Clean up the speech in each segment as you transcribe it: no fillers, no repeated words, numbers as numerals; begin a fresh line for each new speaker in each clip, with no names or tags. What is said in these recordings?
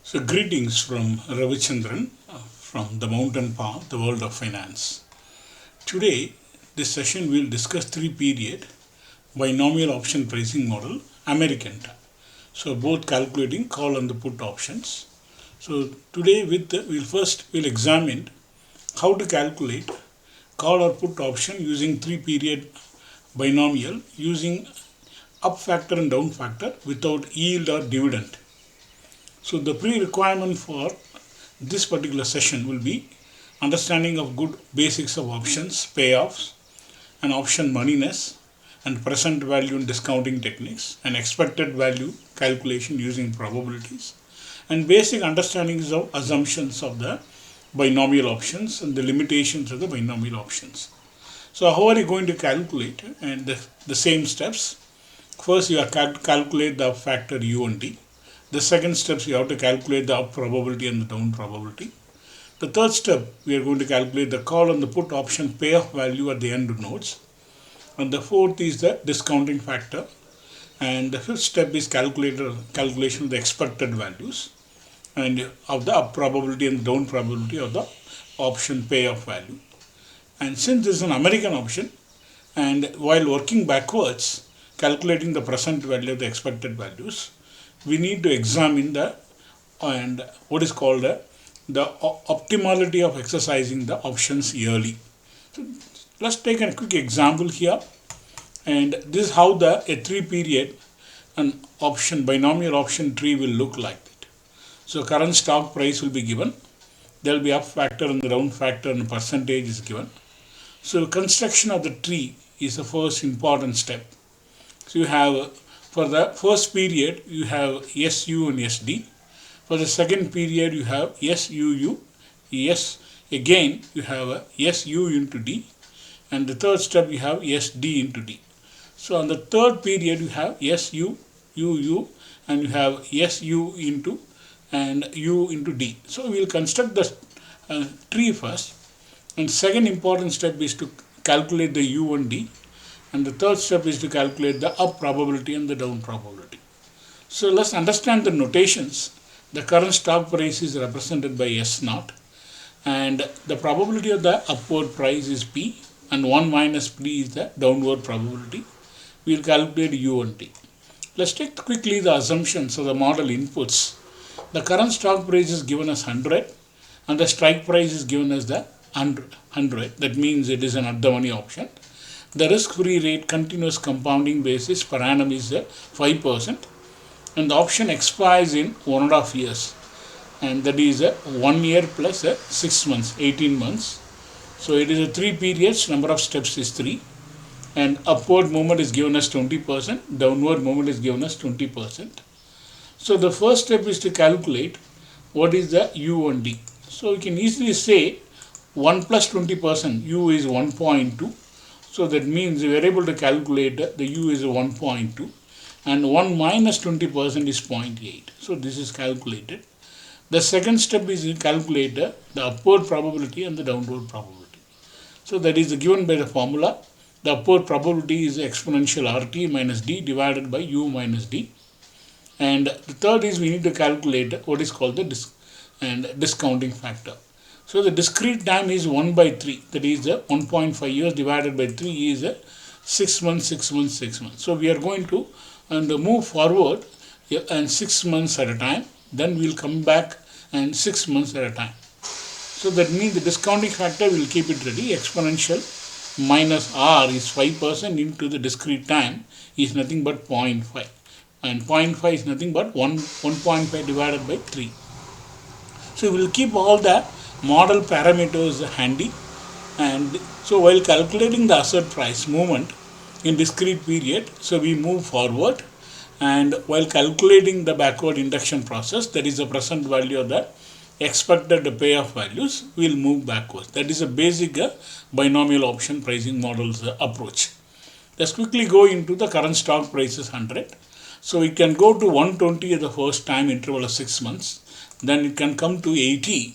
So, greetings from Ravichandran from the mountain path, the world of finance. Today, this session will discuss three period binomial option pricing model, American time. So, both calculating call and the put options. So, today we'll examine how to calculate call or put option using three period binomial using up factor and down factor without yield or dividend. So the pre-requirement for this particular session will be understanding of good basics of options, payoffs, and option moneyness, and present value and discounting techniques, and expected value calculation using probabilities, and basic understandings of assumptions of the binomial options and the limitations of the binomial options. So how are you going to calculate? And the same steps. First, you have calculate the factor u and d. The second step, you have to calculate the up probability and the down probability. The third step, we are going to calculate the call and the put option payoff value at the end nodes. And the fourth is the discounting factor. And the fifth step is calculation of the expected values and of the up probability and down probability of the option payoff value. And since this is an American option, and while working backwards, calculating the present value of the expected values, we need to examine what is called the optimality of exercising the options yearly. So let's take a quick example here, and this is how a three period an option binomial option tree will look like. So current stock price will be given. There will be up factor and the down factor and percentage is given. So construction of the tree is the first important step. So you have for the first period you have SU and SD. For the second period you have SUU. Yes, again you have SU into D, and the third step you have SD into D. So on the third period you have SU, UU, and you have SU into and U into D. So we will construct the tree first, and second important step is to calculate the U and D, and the third step is to calculate the up probability and the down probability. So let's understand the notations. The current stock price is represented by S0, and the probability of the upward price is P, and 1 minus P is the downward probability. We will calculate U and D. Let's take quickly the assumptions of the model inputs. The current stock price is given as 100, and the strike price is given as the 100. That means it is an at the money option. The risk-free rate continuous compounding basis per annum is 5%, and the option expires in 1.5 years, and that is 1 year plus 6 months, 18 months. So it is a 3 periods, number of steps is 3, and upward movement is given as 20%, downward movement is given as 20%. So the first step is to calculate what is the U and D. So you can easily say 1 plus 20%, U is 1.2. So that means we are able to calculate the U is 1.2, and 1 minus 20% is 0.8. So this is calculated. The second step is to calculate the upward probability and the downward probability. So that is given by the formula. The upward probability is exponential RT minus D divided by U minus D. And the third is we need to calculate what is called the discounting factor. So the discrete time is 1 by 3, that is 1.5 years divided by 3 is 6 months, 6 months, 6 months. So we are going to move forward and 6 months at a time, then we will come back and 6 months at a time. So that means the discounting factor will keep it ready. Exponential minus R is 5% into the discrete time is nothing but 0.5, and 0.5 is nothing but 1.5 divided by 3. So we will keep all the model parameters handy, and so while calculating the asset price movement in discrete period, so we move forward, and while calculating the backward induction process, that is the present value of the expected payoff values, we will move backwards. That is a basic binomial option pricing models approach. Let's quickly go into the current stock price is 100. So it can go to 120 at the first time interval of 6 months, then it can come to 80.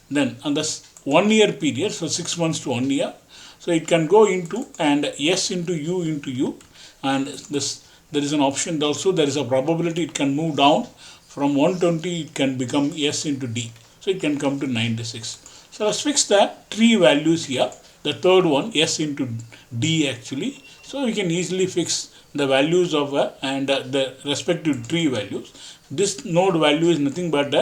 Then on the 1 year period, so 6 months to 1 year, so it can go into and S into U, and this there is an option also. There is a probability it can move down from 120 it can become S into D. So it can come to 96. So let's fix the tree values here. The third one, S into D actually. So we can easily fix the values of the respective tree values. This node value is nothing but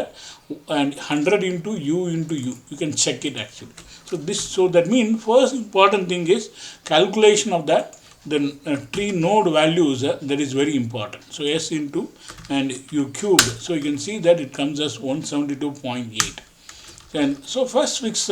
and 100 into U into U. You can check it actually. So that means first important thing is calculation of the tree node values, that is very important. So S into and U cubed. So you can see that it comes as 172.8. And so first fix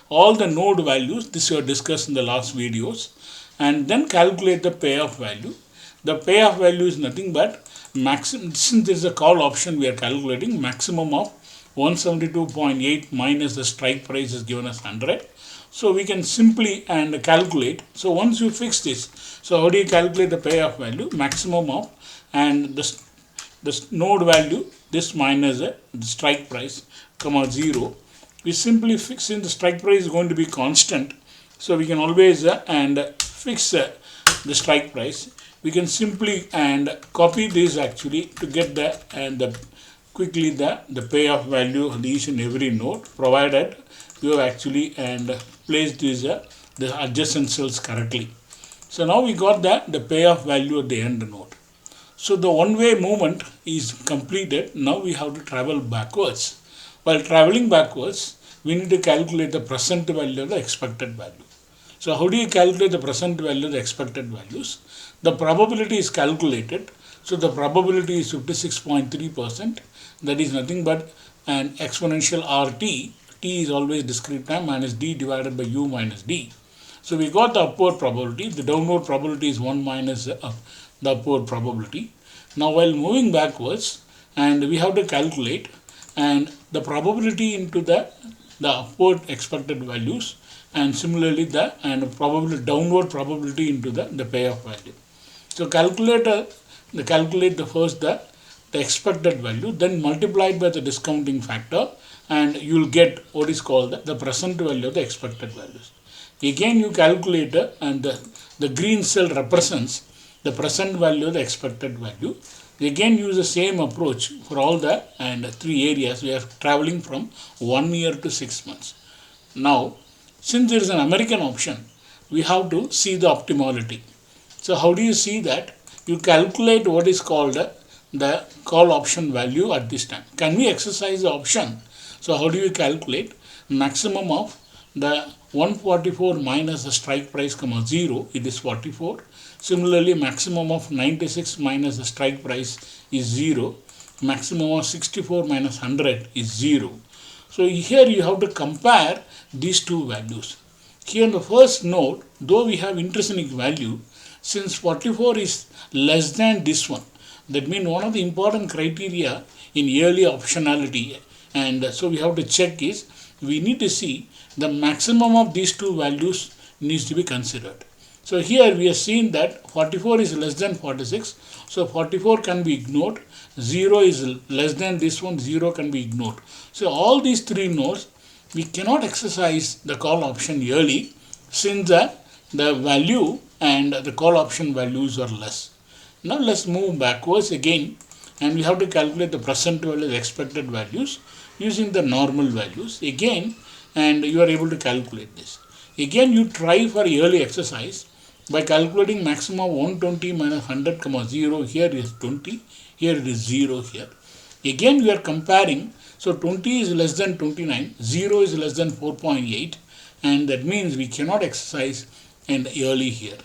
all the node values. This we have discussed in the last videos, and then calculate the payoff value. The payoff value is nothing but maximum. Since this is a call option, we are calculating maximum of 172.8 minus the strike price is given as 100. So we can simply and calculate. So once you fix this, so how do you calculate the payoff value? Maximum of and this node value, this minus the strike price, comma 0. We simply fix in the strike price is going to be constant. So we can always fix the strike price. We can simply and copy this actually to get quickly the payoff value of each and every node, provided you have actually placed the adjacent cells correctly. So now we got the payoff value at the end node. So the one-way movement is completed. Now we have to travel backwards. While traveling backwards, we need to calculate the present value of the expected value. So how do you calculate the present value of the expected values? The probability is calculated. So the probability is 56.3%. That is nothing but an exponential RT. T is always discrete time minus D divided by U minus D. So we got the upward probability. The downward probability is 1 minus the upward probability. Now while moving backwards, and we have to calculate and the probability into the upward expected values, and similarly the downward probability into the payoff value. So calculate the expected value, then multiplied by the discounting factor, and you will get what is called the present value of the expected values. Again you calculate and the green cell represents the present value of the expected value. We again use the same approach for all the three areas. We are traveling from 1 year to 6 months. Now, since there is an American option, we have to see the optimality. So how do you see that? You calculate what is called the call option value at this time. Can we exercise the option? So how do you calculate maximum of the 144 minus the strike price, 0, it is 44. Similarly, maximum of 96 minus the strike price is 0. Maximum of 64 minus 100 is 0. So here you have to compare these two values. Here in the first node, though we have intrinsic value, since 44 is less than this one, that means one of the important criteria in early optionality, and so we have to check is we need to see the maximum of these two values needs to be considered. So here we are seeing that 44 is less than 46. So 44 can be ignored. 0 is less than this one. 0 can be ignored. So all these three nodes, we cannot exercise the call option early since the value and the call option values are less. Now let's move backwards again, and we have to calculate the present value, the expected values using the normal values again, and you are able to calculate this. Again you try for early exercise by calculating maximum 120 minus 100, 0. Here is 20, here it is 0 here. Again we are comparing. So 20 is less than 29, 0 is less than 4.8, and that means we cannot exercise and early here.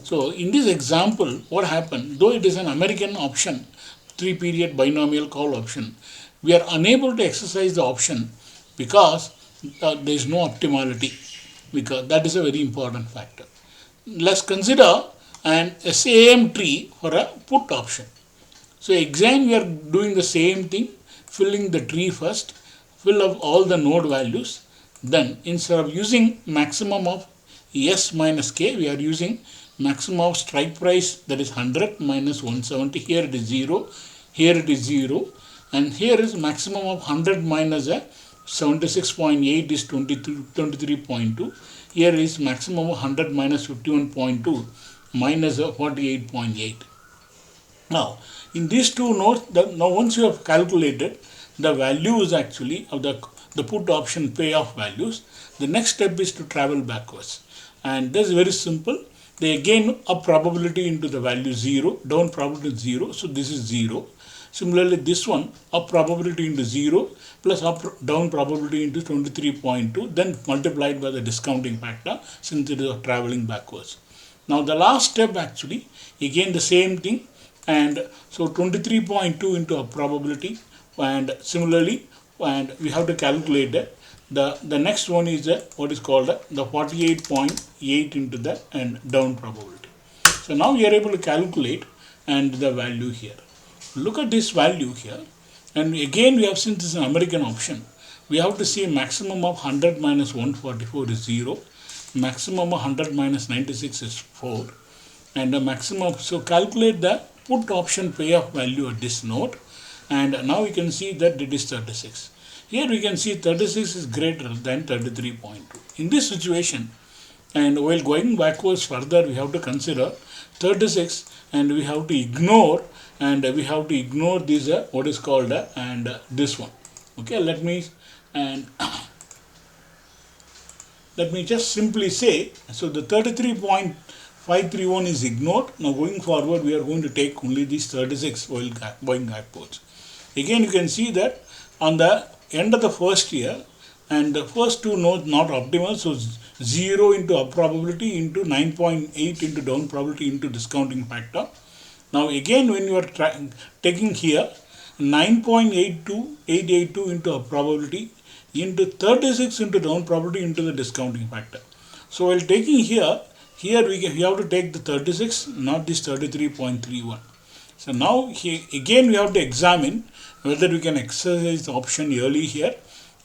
So in this example, what happened, though it is an American option, 3-period binomial call option, we are unable to exercise the option because there is no optimality, because that is a very important factor. Let's consider an SAM tree for a put option. So again we are doing the same thing, filling the tree first, fill up all the node values, then instead of using maximum of S minus K, we are using maximum of strike price, that is 100 minus 170. Here it is 0, here it is 0, and here is maximum of 100 minus 76.8 is 23.2. Here is maximum of 100 minus 51.2 minus 48.8. Now, in these two notes, now once you have calculated the values actually of the put option payoff values, the next step is to travel backwards. And this is very simple. They again up probability into the value 0, down probability 0, so this is 0. Similarly, this one up probability into 0 plus up down probability into 23.2, then multiplied by the discounting factor since it is traveling backwards. Now the last step actually again the same thing, and so 23.2 into a probability, and similarly, and we have to calculate that the next one is what is called the 48.8 into the and down probability. So now we are able to calculate and the value here. Look at this value here, and again we have, since this is an American option, we have to see a maximum of 100 minus 144 is 0, maximum of 100 minus 96 is 4, and the maximum, so calculate the put option payoff value at this node, and now we can see that it is 36. Here we can see 36 is greater than 33.2. In this situation, and while going backwards further, we have to consider 36, and we have to ignore, this what is called and this one. Okay, let me just simply say, so the 33.531 is ignored. Now going forward, we are going to take only these 36 while going backwards. Again, you can see that on the end of the first year, and the first two nodes not optimal, so 0 into up probability into 9.8 into down probability into discounting factor. Now again, when you are taking here 9.882 into up probability into 36 into down probability into the discounting factor. So while taking here we have to take the 36, not this 33.31. So now again we have to examine whether we can exercise the option early here.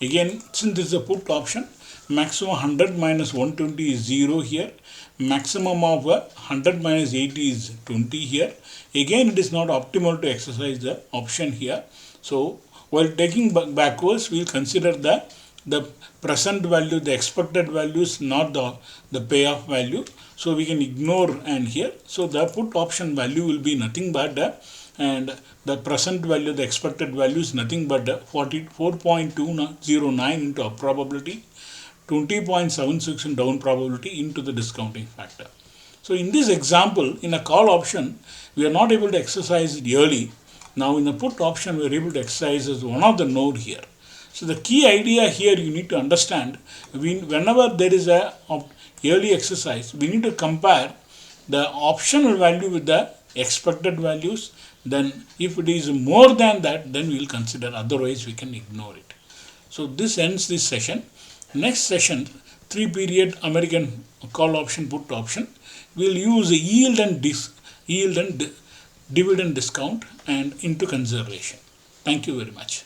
Again, since this is a put option, maximum 100 minus 120 is 0 here. Maximum of 100 minus 80 is 20 here. Again, it is not optimal to exercise the option here. So while taking backwards, we will consider the present value, the expected values, not the payoff value. So we can ignore and here. So the put option value will be nothing but and the present value, the expected value is nothing but 44.209 into up probability, 20.76 in down probability into the discounting factor. So in this example, in a call option, we are not able to exercise it early. Now in the put option, we are able to exercise as one of the node here. So the key idea here you need to understand, whenever there is a early exercise, we need to compare the optional value with the expected values. Then if it is more than that, then we will consider, otherwise we can ignore it. So this ends this session. Next session, 3-period American call option, put option, we will use yield and dividend discount and into consideration. Thank you very much.